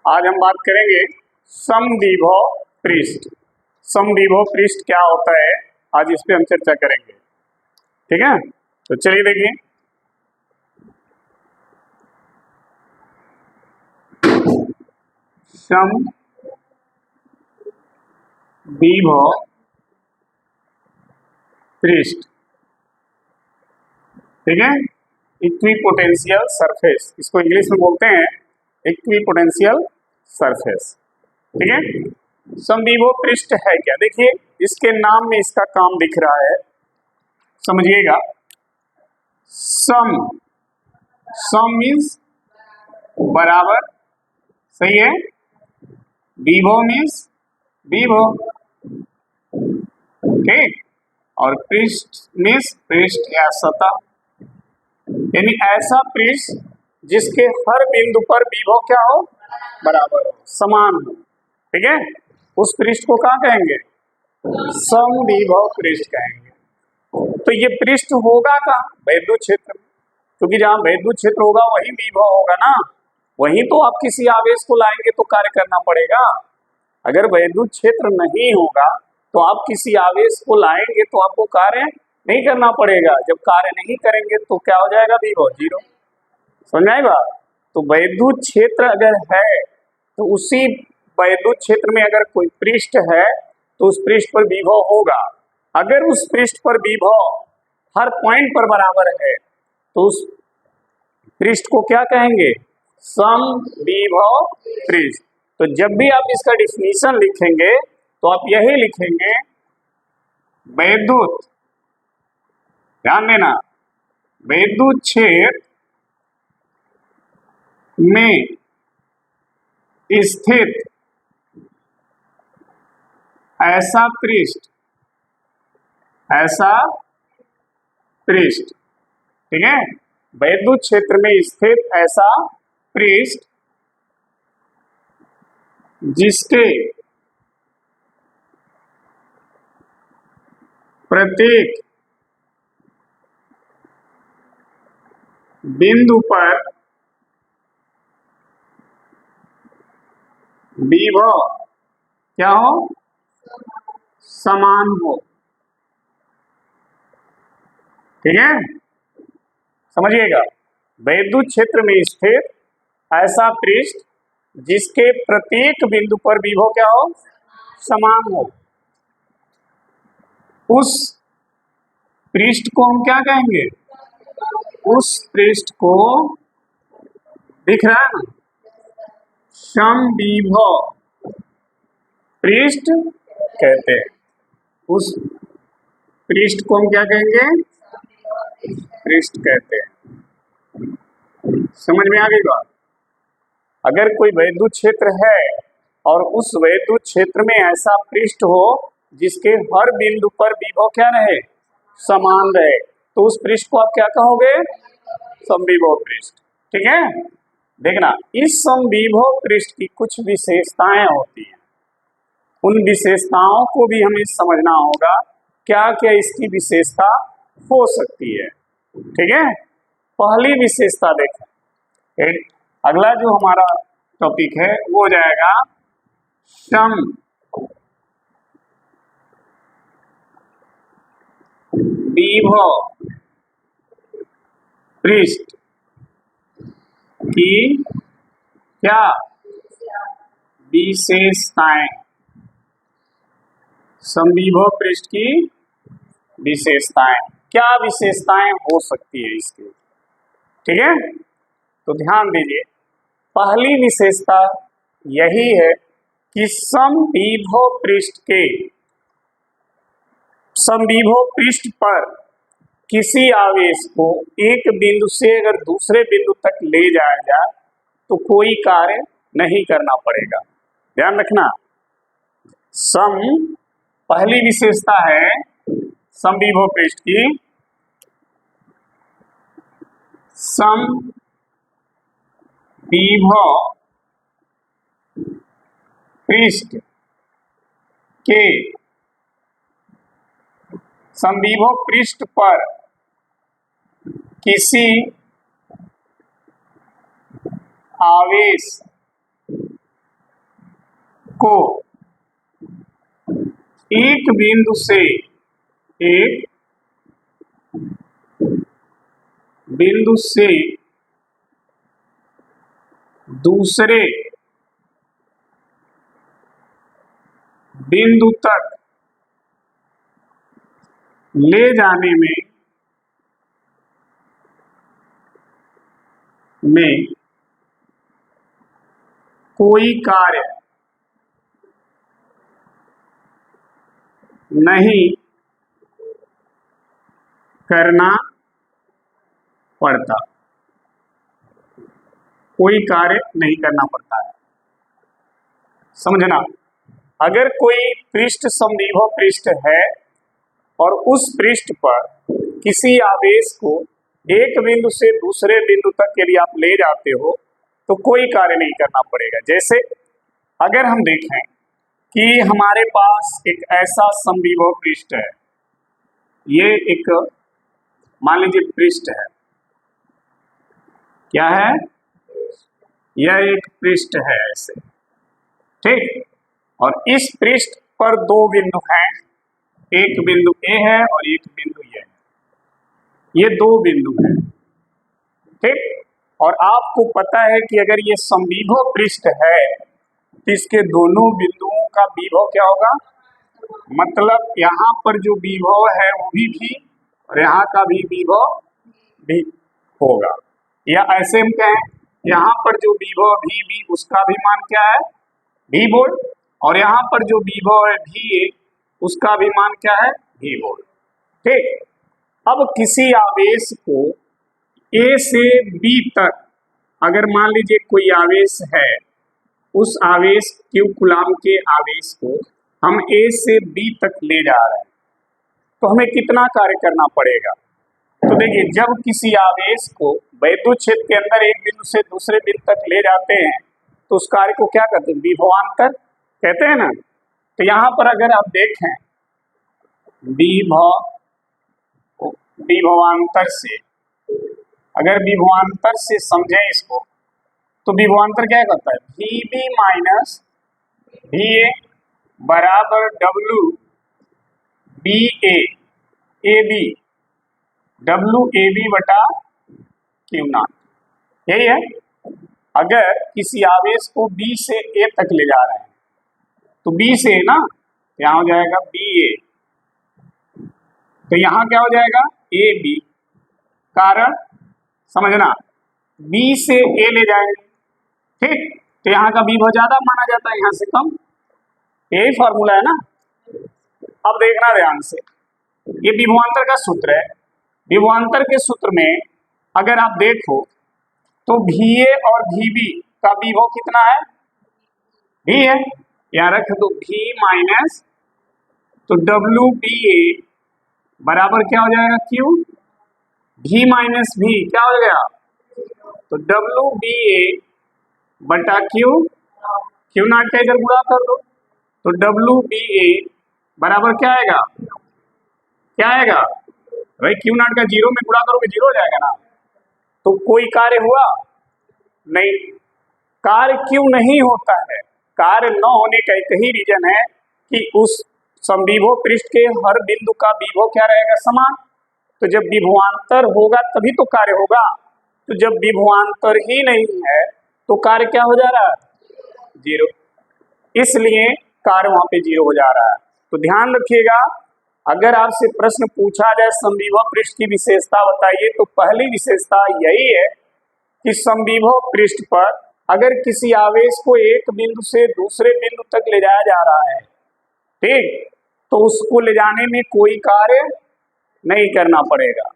आज हम बात करेंगे समद्विभव पृष्ठ। समद्विभव पृष्ठ क्या होता है, आज इस पे हम चर्चा करेंगे। ठीक है, तो चलिए देखिए। समद्विभव पृष्ठ, ठीक है, इक्विपोटेंशियल सरफेस, इसको इंग्लिश में बोलते हैं इक्विपोटेंशियल सरफेस। ठीक है, समद्विभव पृष्ठ है क्या, देखिए इसके नाम में इसका काम दिख रहा है, समझिएगा। सम मीन्स बराबर, सही है। विभव मीन्स विभव, ठीक। और पृष्ठ मीन्स पृष्ठ या सतह, यानी ऐसा पृष्ठ जिसके हर बिंदु पर विभव क्या हो, बराबर हो, समान हो। ठीक है, उस पृष्ठ को क्या कहेंगे, समद्विभव पृष्ठ कहेंगे। तो ये पृष्ठ होगा कहाँ, वैद्युत क्षेत्र में, क्योंकि जहाँ वैद्युत क्षेत्र होगा वही विभव होगा ना, वहीं तो आप किसी आवेश को लाएंगे तो कार्य करना पड़ेगा। अगर वैद्युत क्षेत्र नहीं होगा तो आप किसी आवेश को लाएंगे तो आपको कार्य नहीं करना पड़ेगा। जब कार्य नहीं करेंगे तो क्या हो जाएगा, विभव जीरो। समझ में आई बात। तो वैद्युत क्षेत्र अगर है तो उसी वैद्युत क्षेत्र में अगर कोई पृष्ठ है तो उस पृष्ठ पर विभव होगा। अगर उस पृष्ठ पर विभव हर पॉइंट पर बराबर है तो उस पृष्ठ को क्या कहेंगे, समद्विभव पृष्ठ। तो जब भी आप इसका डिफिनीशन लिखेंगे तो आप यही लिखेंगे, वैद्युत, ध्यान देना, वैद्युत क्षेत्र में स्थित ऐसा पृष्ठ, ठीक है, वैद्युत क्षेत्र में स्थित ऐसा पृष्ठ जिसके प्रत्येक बिंदु पर विभव क्या हो, समान हो। ठीक है, समझिएगा, वैद्युत क्षेत्र में स्थित ऐसा पृष्ठ जिसके प्रत्येक बिंदु पर विभव क्या हो, समान हो, उस पृष्ठ को हम क्या कहेंगे, उस पृष्ठ को, दिख रहा है ना, समद्विभव पृष्ठ कहते हैं। उस पृष्ठ को हम क्या कहेंगे, पृष्ठ कहते हैं। समझ में आ गई बात। अगर कोई वैद्युत क्षेत्र है और उस वैद्युत क्षेत्र में ऐसा पृष्ठ हो जिसके हर बिंदु पर विभव क्या रहे, समान रहे, तो उस पृष्ठ को आप क्या कहोगे, समद्विभव पृष्ठ। ठीक है, देखना, इस समद्विभव पृष्ठ की कुछ विशेषताएं होती हैं, उन विशेषताओं को भी हमें समझना होगा, क्या क्या इसकी विशेषता हो सकती है। ठीक है, पहली विशेषता देखें, अगला जो हमारा टॉपिक है वो हो जाएगा समद्विभव पृष्ठ की क्या विशेषताएं, समद्विभव पृष्ठ की विशेषताएं, क्या विशेषताएं हो सकती है इसकी। ठीक है, तो ध्यान दीजिए, पहली विशेषता यही है कि समद्विभव पृष्ठ पर किसी आवेश को एक बिंदु से अगर दूसरे बिंदु तक ले जाया जाए तो कोई कार्य नहीं करना पड़ेगा। ध्यान रखना, पहली विशेषता है समद्विभव पृष्ठ की, समद्विभव पृष्ठ के, समद्विभव पृष्ठ पर किसी आवेश को एक बिंदु से एक बिंदु से दूसरे बिंदु तक ले जाने में कोई कार्य नहीं करना पड़ता, कोई कार्य नहीं करना पड़ता है। समझना, अगर कोई पृष्ठ समविभव पृष्ठ है और उस पृष्ठ पर किसी आवेश को एक बिंदु से दूसरे बिंदु तक के लिए आप ले जाते हो तो कोई कार्य नहीं करना पड़ेगा। जैसे अगर हम देखें कि हमारे पास एक ऐसा समविभव पृष्ठ है, ये एक मान लीजिए पृष्ठ है, क्या है, यह एक पृष्ठ है ऐसे, ठीक। और इस पृष्ठ पर दो बिंदु हैं, एक बिंदु ए है और एक बिंदु ये दो बिंदु हैं, ठीक। और आपको पता है कि अगर ये समविभव पृष्ठ है तो इसके दोनों बिंदुओं का विभव क्या होगा, मतलब यहाँ पर जो विभव है वो भी और यहाँ का भी विभव भी होगा। या ऐसे हम कहें यहाँ पर जो विभव भी उसका भी मान क्या है, भी वोल्ट, और यहाँ पर जो विभव है भी उसका भी मान क्या है, भी वोल्ट, ठीक। अब किसी आवेश को ए से बी तक, अगर मान लीजिए कोई आवेश है, उस आवेश क्यू कूलाम के आवेश को हम ए से बी तक ले जा रहे हैं तो हमें कितना कार्य करना पड़ेगा। तो देखिए, जब किसी आवेश को वैद्युत क्षेत्र के अंदर एक बिंदु से दूसरे बिंदु तक ले जाते हैं तो उस कार्य को क्या कहते हैं, विभवांतर कहते हैं ना। तो यहाँ पर अगर आप देखें विभवांतर से, अगर विभवांतर से समझें इसको तो विभवांतर क्या करता है, V B minus V A बराबर W B A B W A B बटा क्यू नॉट, यही है। अगर किसी आवेश को बी से ए तक ले जा रहे हैं तो बी से ना यहाँ हो जाएगा बी ए, तो यहाँ क्या हो जाएगा ए बी, कारण समझना बी से ए ले जाएंगे, ठीक। तो यहाँ का विभव ज्यादा माना जाता है, यहाँ से कम, यही फॉर्मूला है ना। अब देखना ध्यान से, ये विभवांतर का सूत्र है। विभवांतर के सूत्र में अगर आप देखो तो VA और VB का विभव कितना है, भी है, यहाँ रख दो V माइनस, तो WBA बराबर क्या हो जाएगा, Q, V माइनस V क्या हो गया, तो WBA बटा Q नॉट का इधर गुणा कर दो, तो WBA बराबर क्या आएगा, भाई Q नॉट का जीरो में गुणा करोगे जीरो हो जाएगा ना। तो कोई कार्य हुआ नहीं, कार्य क्यों नहीं होता है, कार्य न होने का एक ही रीजन है कि उस समविभव पृष्ठ के हर बिंदु का विभव क्या रहेगा, समान। तो जब विभवांतर होगा तभी तो कार्य होगा, तो जब विभवांतर ही नहीं है तो कार्य क्या हो जा रहा है, जीरो, इसलिए कार्य वहां पे जीरो हो जा रहा है। तो ध्यान रखिएगा, अगर आपसे प्रश्न पूछा जाए समविभव पृष्ठ की विशेषता बताइए, तो पहली विशेषता यही है कि समविभव पृष्ठ पर अगर किसी आवेश को एक बिंदु से दूसरे बिंदु तक ले जाया जा रहा है, ठीक, तो उसको ले जाने में कोई कार्य नहीं करना पड़ेगा,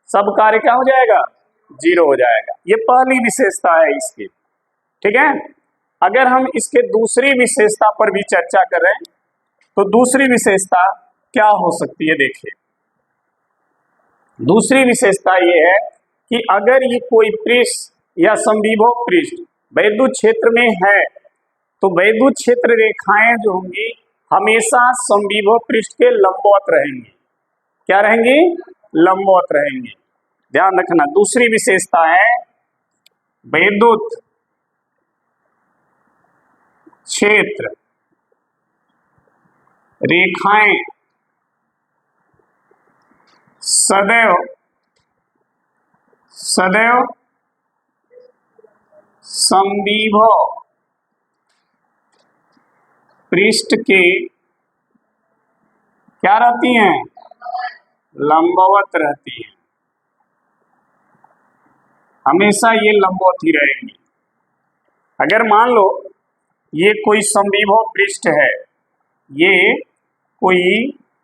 सब कार्य क्या हो जाएगा, जीरो हो जाएगा। ये पहली विशेषता है इसकी, ठीक है। अगर हम इसके दूसरी विशेषता पर भी चर्चा करें तो दूसरी विशेषता क्या हो सकती है, देखिए दूसरी विशेषता ये है कि अगर ये कोई पृष्ठ या समविभव पृष्ठ वैद्युत क्षेत्र में है तो वैद्युत क्षेत्र रेखाएं जो होंगी हमेशा समविभव पृष्ठ के लंबवत रहेंगी, क्या रहेंगी, लंबवत रहेंगी। ध्यान रखना, दूसरी विशेषता है वैद्युत क्षेत्र रेखाएं सदैव सदैव समविभव पृष्ठ के क्या रहती हैं, लंबवत रहती हैं। हमेशा ये लंबवत ही रहेंगी। अगर मान लो ये कोई समविभव पृष्ठ है, ये कोई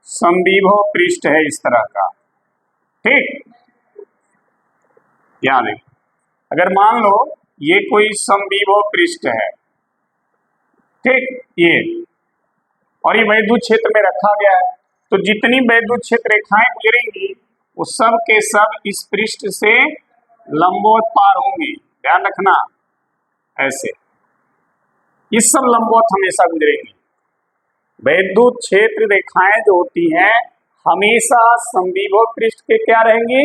समविभव पृष्ठ है इस तरह का, ठीक, याद है। अगर मान लो ये कोई समविभव पृष्ठ है, ठीक, ये और ये वैद्युत क्षेत्र में रखा गया है, तो जितनी वैद्युत क्षेत्र रेखाएं गुजरेंगी वो सब के सब इस पृष्ठ से लंबवत पार होंगी। ध्यान रखना, ऐसे ये सब लंबवत हमेशा गुजरेंगी। वैद्युत क्षेत्र रेखाएं जो होती हैं हमेशा समविभव पृष्ठ के क्या रहेंगी,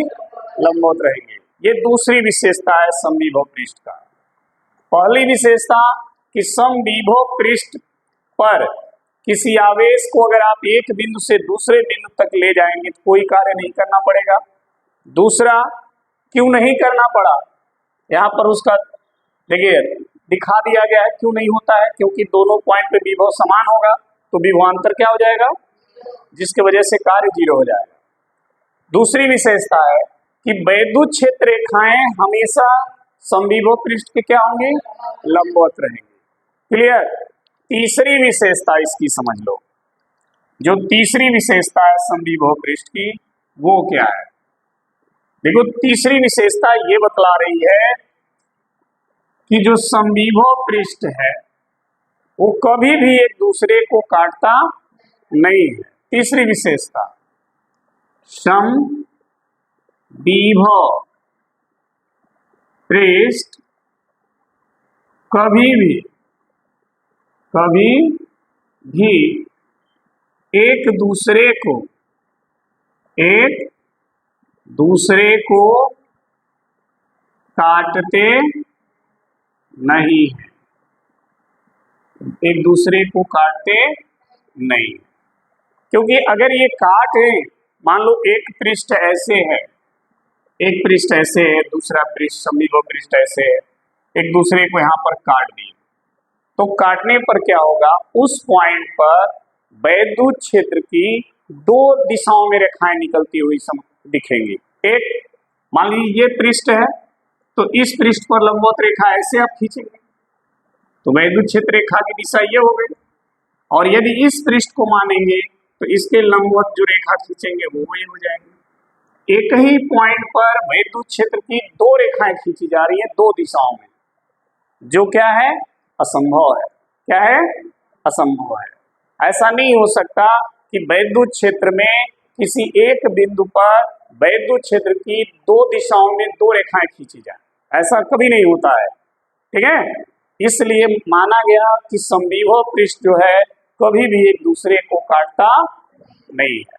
लंबवत रहेंगी। ये दूसरी विशेषता है समविभव पृष्ठ का। पहली विशेषता कि समविभव पृष्ठ पर किसी आवेश को अगर आप एक बिंदु से दूसरे बिंदु तक ले जाएंगे तो कोई कार्य नहीं करना पड़ेगा। दूसरा, क्यों नहीं करना पड़ा, यहाँ पर उसका देखिए दिखा दिया गया है क्यों नहीं होता है, क्योंकि दोनों पॉइंट पे विभव समान होगा तो विभवांतर क्या हो जाएगा, जिसके वजह से कार्य 0 हो जाएगा। दूसरी विशेषता है कि वैद्युत क्षेत्र रेखाएं हमेशा समविभव पृष्ठ के क्या होंगे, लंबवत रहेंगे। क्लियर। तीसरी विशेषता इसकी समझ लो, जो तीसरी विशेषता है समविभव पृष्ठ की वो क्या है। देखो तीसरी विशेषता ये बतला रही है कि जो समविभव पृष्ठ है वो कभी भी एक दूसरे को काटता नहीं है। तीसरी विशेषता, समविभव पृष्ठ कभी भी एक दूसरे को काटते नहीं है, एक दूसरे को काटते नहीं। क्योंकि अगर ये काटे, मान लो एक पृष्ठ ऐसे है, एक पृष्ठ ऐसे है, दूसरा पृष्ठ समविभव पृष्ठ ऐसे है, एक दूसरे को यहाँ पर काट दिए, तो काटने पर क्या होगा, उस पॉइंट पर वैद्युत क्षेत्र की 2 दिशाओं में रेखाएं निकलती हुई दिखेंगी। एक, मान लीजिए ये पृष्ठ है तो इस पृष्ठ पर लंबवत रेखा ऐसे आप खींचेंगे तो वैद्युत क्षेत्र रेखा की दिशा ये हो गई, और यदि इस पृष्ठ को मानेंगे तो इसके लंबवत जो रेखा खींचेंगे वो ये हो जाएंगे। एक ही पॉइंट पर वैद्युत क्षेत्र की 2 रेखाएं खींची जा रही है 2 दिशाओं में, जो क्या है, असंभव है। क्या है, असंभव है। ऐसा नहीं हो सकता कि वैद्युत क्षेत्र में किसी एक बिंदु पर वैद्युत क्षेत्र की 2 दिशाओं में 2 रेखाएं खींची जाए, ऐसा कभी नहीं होता है, ठीक है। इसलिए माना गया कि समविभव पृष्ठ जो है कभी भी एक दूसरे को काटता नहीं है।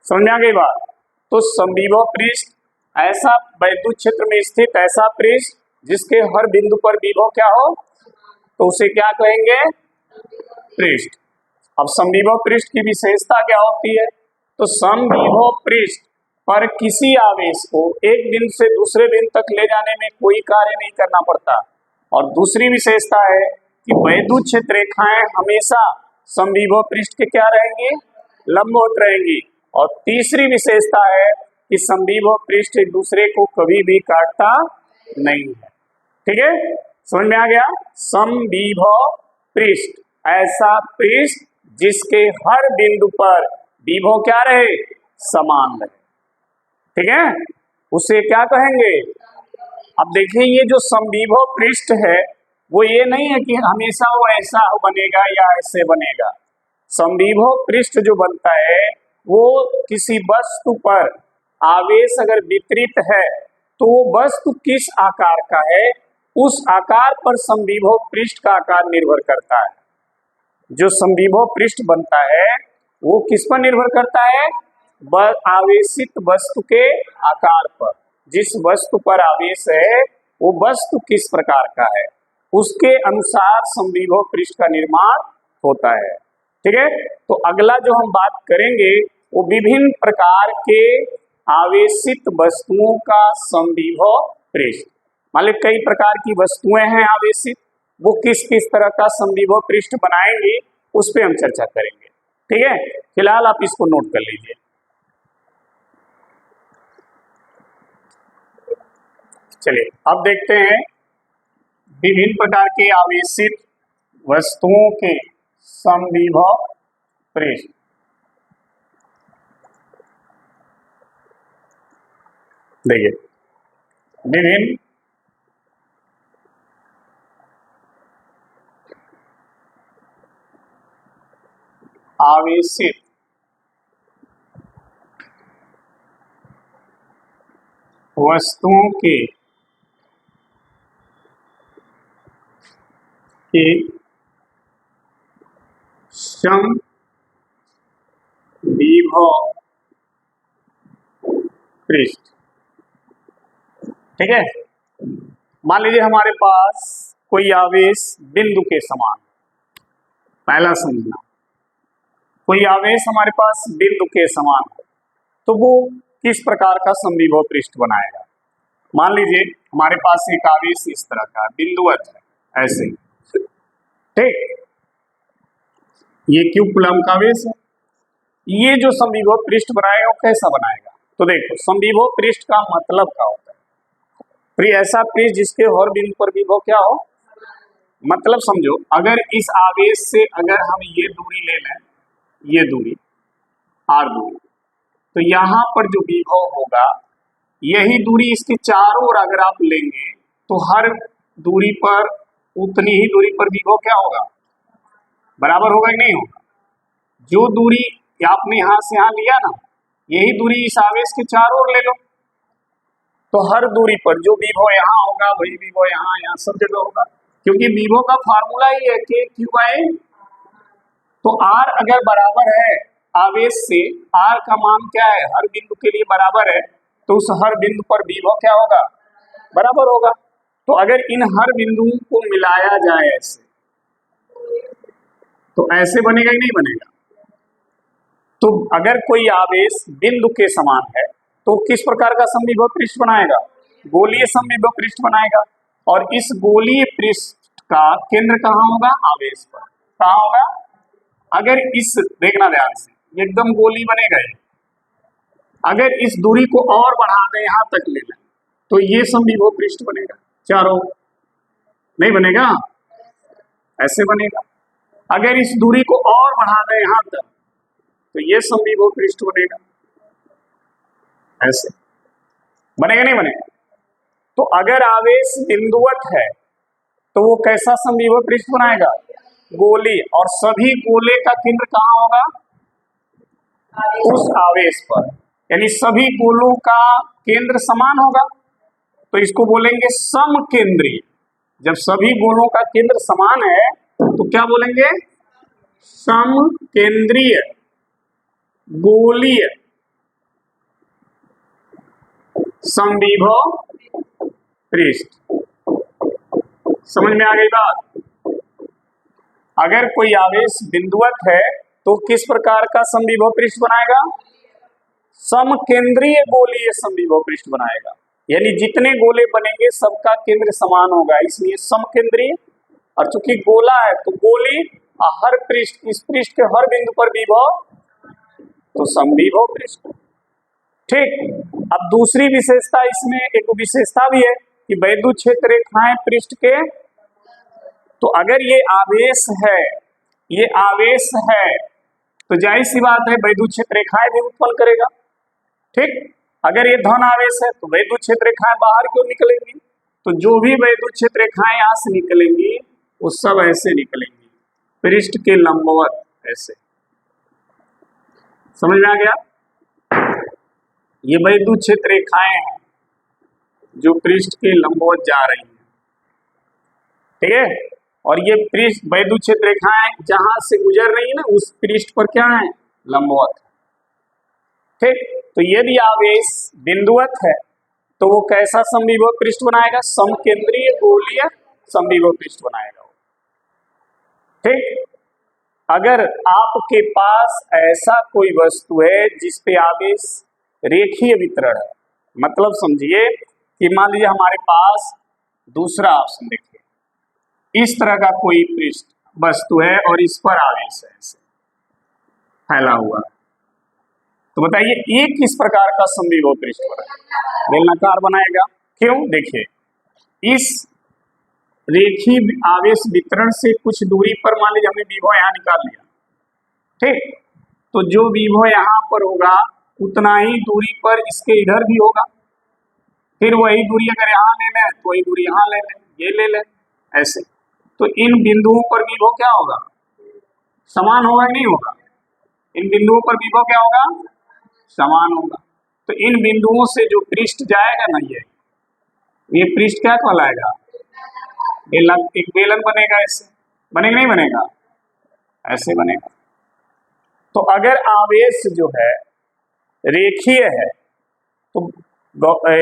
समझ आ गई बात। तो समविभव पृष्ठ ऐसा वैद्युत क्षेत्र में स्थित ऐसा पृष्ठ जिसके हर बिंदु पर विभव क्या हो, तो उसे क्या कहेंगे, पृष्ठ। अब समविभव पृष्ठ की विशेषता क्या होती है, तो समविभव पृष्ठ पर किसी आवेश को एक बिंदु से दूसरे बिंदु तक ले जाने में कोई कार्य नहीं करना पड़ता। और दूसरी विशेषता है कि वैद्युत क्षेत्र रेखाएं हमेशा समविभव पृष्ठ के क्या रहेंगी, लंबवत रहेंगी। और तीसरी विशेषता है कि समविभव पृष्ठ एक दूसरे को कभी भी काटता नहीं है। ठीक है, समझ में आ गया। समविभव पृष्ठ ऐसा पृष्ठ जिसके हर बिंदु पर विभव क्या रहे, समान रहे। ठीक है, उसे क्या कहेंगे। अब देखिए ये जो समविभव पृष्ठ है वो ये नहीं है कि हमेशा वो ऐसा बनेगा या ऐसे बनेगा। समविभव पृष्ठ जो बनता है वो किसी वस्तु पर आवेश अगर वितरित है तो वो वस्तु किस आकार का है, उस आकार पर समविभव पृष्ठ का आकार निर्भर करता है। जो समविभव पृष्ठ बनता है वो किस पर निर्भर करता है, आवेशित वस्तु के आकार पर। जिस वस्तु पर आवेश है वो वस्तु किस प्रकार का है उसके अनुसार समविभव पृष्ठ का निर्माण होता है। ठीक है। तो अगला जो हम बात करेंगे वो विभिन्न प्रकार के आवेशित वस्तुओं का समविभव पृष्ठ। मान लो कई प्रकार की वस्तुएं हैं आवेशित, वो किस किस तरह का समविभव पृष्ठ बनाएंगे उस पर हम चर्चा करेंगे। ठीक है, फिलहाल आप इसको नोट कर लीजिए। चलिए अब देखते हैं विभिन्न प्रकार के आवेशित वस्तुओं के समविभव पृष्ठ। देखिए विभिन्न आवेशित वस्तुओं के समविभव पृष्ठ। ठीक है, मान लीजिए हमारे पास कोई आवेश बिंदु के समान, पहला समझना, कोई आवेश हमारे पास बिंदु के समान तो वो किस प्रकार का समविभव पृष्ठ बनाएगा। मान लीजिए हमारे पास एक आवेश इस तरह का बिंदुवत है, ऐसे, ठीक, ये क्यों कूलम का आवेश है। ये जो समविभव पृष्ठ बनाएगा वो कैसा बनाएगा, तो देखो समविभव पृष्ठ का मतलब क्या होता है, फिर ऐसा पृष्ठ जिसके हर बिंदु पर विभव क्या हो, मतलब समझो अगर इस आवेश से अगर हम ये दूरी ले लें, ये दूरी r दूरी, तो यहाँ पर जो विभव होगा यही दूरी इसके चारों ओर अगर आप लेंगे तो हर दूरी पर उतनी ही दूरी पर विभव क्या होगा, बराबर होगा कि नहीं होगा। जो दूरी आपने यहाँ से यहाँ लिया ना, यही दूरी इस आवेश के चारों ओर ले लो तो हर दूरी पर जो विभव यहाँ होगा वही विभव यहाँ सब जगह होगा, क्योंकि विभव का फार्मूला ही है कि क्यू बाई। तो r अगर बराबर है आवेश से, r का मान क्या है, हर बिंदु के लिए बराबर है, तो उस हर बिंदु पर विभव क्या होगा, बराबर होगा। तो अगर इन हर बिंदुओं को मिलाया जाए ऐसे, तो ऐसे बनेगा कि नहीं बनेगा। तो अगर कोई आवेश बिंदु के समान है तो किस प्रकार का समविभव पृष्ठ बनाएगा, गोलीय समविभव पृष्ठ बनाएगा। और इस गोलीय पृष्ठ का केंद्र कहाँ होगा, आवेश पर, कहाँ होगा। अगर इस, देखना ध्यान से, एकदम गोली बनेगा ये, अगर इस दूरी को और बढ़ा दें यहाँ तक ले लें तो ये समविभव पृष्ठ बनेगा, चारों नहीं बनेगा, ऐसे बनेगा। अगर इस दूरी को और बढ़ा दें यहाँ तक तो ये समविभव पृष्ठ बनेगा, ऐसे बनेगा नहीं बनेगा। तो अगर आवेश बिंदुवत है तो वो कैसा समविभव पृष्ठ बनाएगा, गोली, और सभी गोले का केंद्र कहाँ होगा, उस आवेश पर, यानी सभी गोलों का केंद्र समान होगा तो इसको बोलेंगे समकेंद्रीय। जब सभी गोलों का केंद्र समान है तो क्या बोलेंगे, समकेंद्रीय गोलीय समविभव पृष्ठ। समझ में आ गई बात। अगर कोई आवेश बिंदुवत है तो किस प्रकार का समविभव पृष्ठ बनाएगा, समकेंद्रीय गोलीय समविभव पृष्ठ बनाएगा, यानी जितने गोले बनेंगे सबका केंद्र समान होगा, इसलिए समकेंद्रीय। और चूंकि गोला है तो गोली, हर पृष्ठ, इस पृष्ठ के हर बिंदु पर विभव, तो समविभव पृष्ठ। ठीक, अब दूसरी विशेषता इसमें, एक विशेषता भी है कि वैद्युत क्षेत्र रेखाएं पृष्ठ के, तो अगर ये आवेश है, ये आवेश है तो जाहिर सी बात है वैद्युत क्षेत्र रेखाएं भी उत्पन्न करेगा। ठीक, अगर ये धन आवेश है तो वैद्युत क्षेत्र रेखाएं बाहर क्यों निकलेंगी, तो जो भी वैद्युत क्षेत्र रेखाएं यहाँ से निकलेंगी वो सब ऐसे निकलेंगी, पृष्ठ के लंबवत, ऐसे। समझ में आ गया। ये वैद्युत क्षेत्र रेखाएं हैं जो पृष्ठ के लंबवत जा रही हैं, ठीक है। और ये पृष्ठ वैद्युत क्षेत्र रेखाएं जहां से गुजर रही है ना, उस पृष्ठ पर क्या है, लंबवत। ठीक, तो यदि आवेश बिंदुवत है तो वो कैसा समविभव पृष्ठ बनाएगा, समकेंद्रीय गोलीय समविभव पृष्ठ बनाएगा। ठीक, अगर आपके पास ऐसा कोई वस्तु है जिस पे आवेश रेखीय वितरण है, मतलब समझिए कि मान लीजिए हमारे पास दूसरा ऑप्शन देखिए, इस तरह का कोई पृष्ठ वस्तु है और इस पर आवेश है ऐसे फैला हुआ, तो बताइए ये किस प्रकार का समविभव पृष्ठ बना, बेलनाकार बनाएगा। क्यों? देखिए, इस रेखीय आवेश वितरण से कुछ दूरी पर मान लीजिए हमने विभव यहाँ निकाल लिया, ठीक, तो जो विभव यहाँ पर होगा उतना ही दूरी पर इसके इधर भी होगा, फिर वही दूरी अगर यहाँ ले लें तो वही दूरी यहाँ ले लें, ये ले लें ऐसे, तो इन बिंदुओं पर विभव क्या होगा? समान होगा कि नहीं होगा? इन बिंदुओं पर विभव क्या होगा? समान होगा। तो इन बिंदुओं से जो पृष्ठ जाएगा ना, ये पृष्ठ क्या कहलाएगा? एक बेलन बनेगा, ऐसे बनेगा नहीं बनेगा? ऐसे बनेगा। तो अगर आवेश जो है रेखीय है तो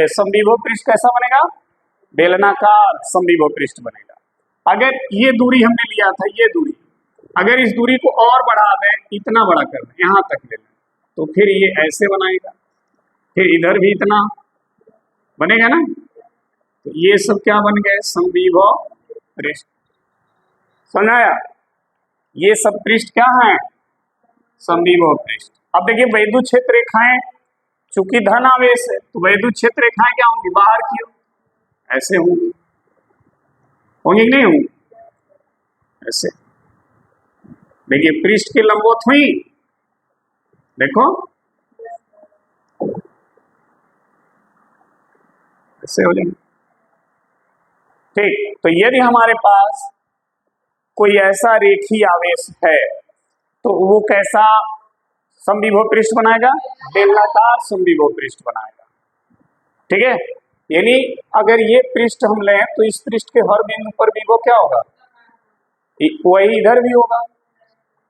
समविभव पृष्ठ कैसा बनेगा? बेलनाकार समविभव पृष्ठ बनेगा। अगर ये दूरी हमने लिया था, ये दूरी, अगर इस दूरी को और बढ़ा दें, इतना बड़ा कर दें, यहाँ तक ले लें, तो फिर ये ऐसे बनाएगा, फिर इधर भी इतना बनेगा ना, तो ये सब क्या बन गए? समविभव पृष्ठ। समझाया? ये सब पृष्ठ क्या है? समविभव पृष्ठ। अब देखिए वैद्युत क्षेत्र रेखाएं, चूंकि धन आवेश है तो वैद्युत क्षेत्र रेखाएं क्या होंगी? बाहर की हो, ऐसे होंगी, होंगी कि नहीं होंगी? ऐसे। देखिए पृष्ठ के लंबवत हुई, देखो ऐसे हो जाएंगे, ठीक। तो यदि हमारे पास कोई ऐसा रेखीय आवेश है तो वो कैसा समविभव पृष्ठ बनाएगा? बेलनाकार समविभव पृष्ठ बनाएगा, ठीक है। यानी अगर ये पृष्ठ हम लें तो इस पृष्ठ के हर बिंदु पर विभव क्या होगा? वही इधर भी होगा।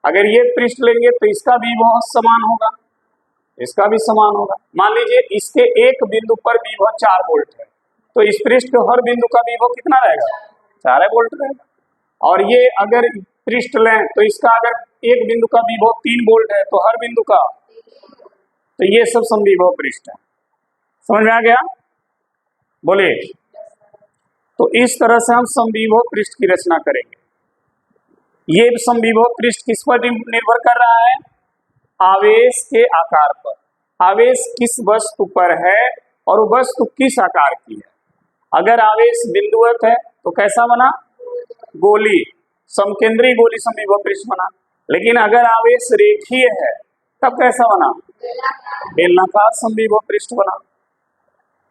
अगर ये पृष्ठ लेंगे तो इसका विभव समान होगा, इसका भी समान होगा। मान लीजिए इसके एक बिंदु पर विभव 4 वोल्ट है, तो इस पृष्ठ के हर बिंदु का विभव कितना रहेगा? 4 वोल्ट रहेगा। और ये अगर पृष्ठ लें तो इसका अगर एक बिंदु का विभव 3 वोल्ट है तो हर बिंदु का, तो ये सब समविभव पृष्ठ है। समझ में आ गया? बोले। तो इस तरह से हम समविभव पृष्ठ की रचना करेंगे। ये समविभव पृष्ठ किस पर निर्भर कर रहा है? आवेश के आकार पर। आवेश किस वस्तु पर है और वो वस्तु किस आकार की है। अगर आवेश बिंदुवत है तो कैसा बना? गोली, समकेंद्रीय गोली समविभव पृष्ठ बना। लेकिन अगर आवेश रेखीय है तब कैसा बना? बेलनाकार समविभव पृष्ठ बना,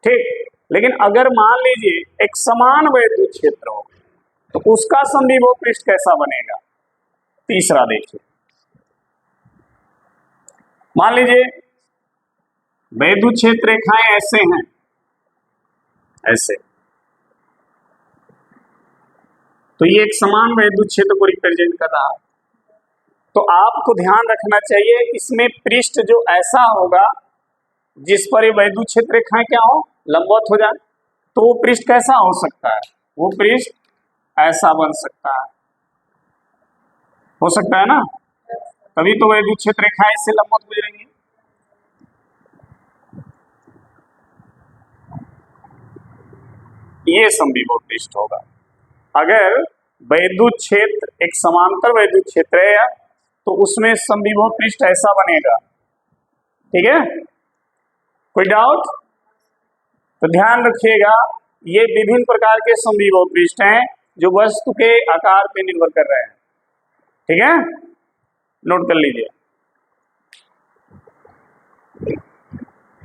ठीक। लेकिन अगर मान लीजिए एक समान वैद्युत क्षेत्र हो तो उसका समविभव पृष्ठ कैसा बनेगा? तीसरा देखिए, मान लीजिए वैद्युत क्षेत्र रेखाएं ऐसे हैं, ऐसे, तो ये एक समान वैद्युत क्षेत्र को रिप्रेजेंट कर रहा है। तो आपको ध्यान रखना चाहिए इसमें पृष्ठ जो ऐसा होगा जिस पर ये वैद्युत क्षेत्र रेखाएं क्या हो? लंबवत हो जाए, तो वो पृष्ठ कैसा हो सकता है? वो पृष्ठ ऐसा बन सकता है, हो सकता है ना, तभी तो वैद्युत क्षेत्र रेखाएं इससे लंबवत गुजरेंगी। ये समविभव पृष्ठ होगा। अगर वैद्युत क्षेत्र एक समांतर वैद्युत क्षेत्र है तो उसमें समविभव पृष्ठ ऐसा बनेगा, ठीक है। कोई डाउट? तो ध्यान रखिएगा ये विभिन्न प्रकार के समविभव पृष्ठ हैं जो वस्तु के आकार पर निर्भर कर रहे हैं, ठीक है, नोट कर लीजिए।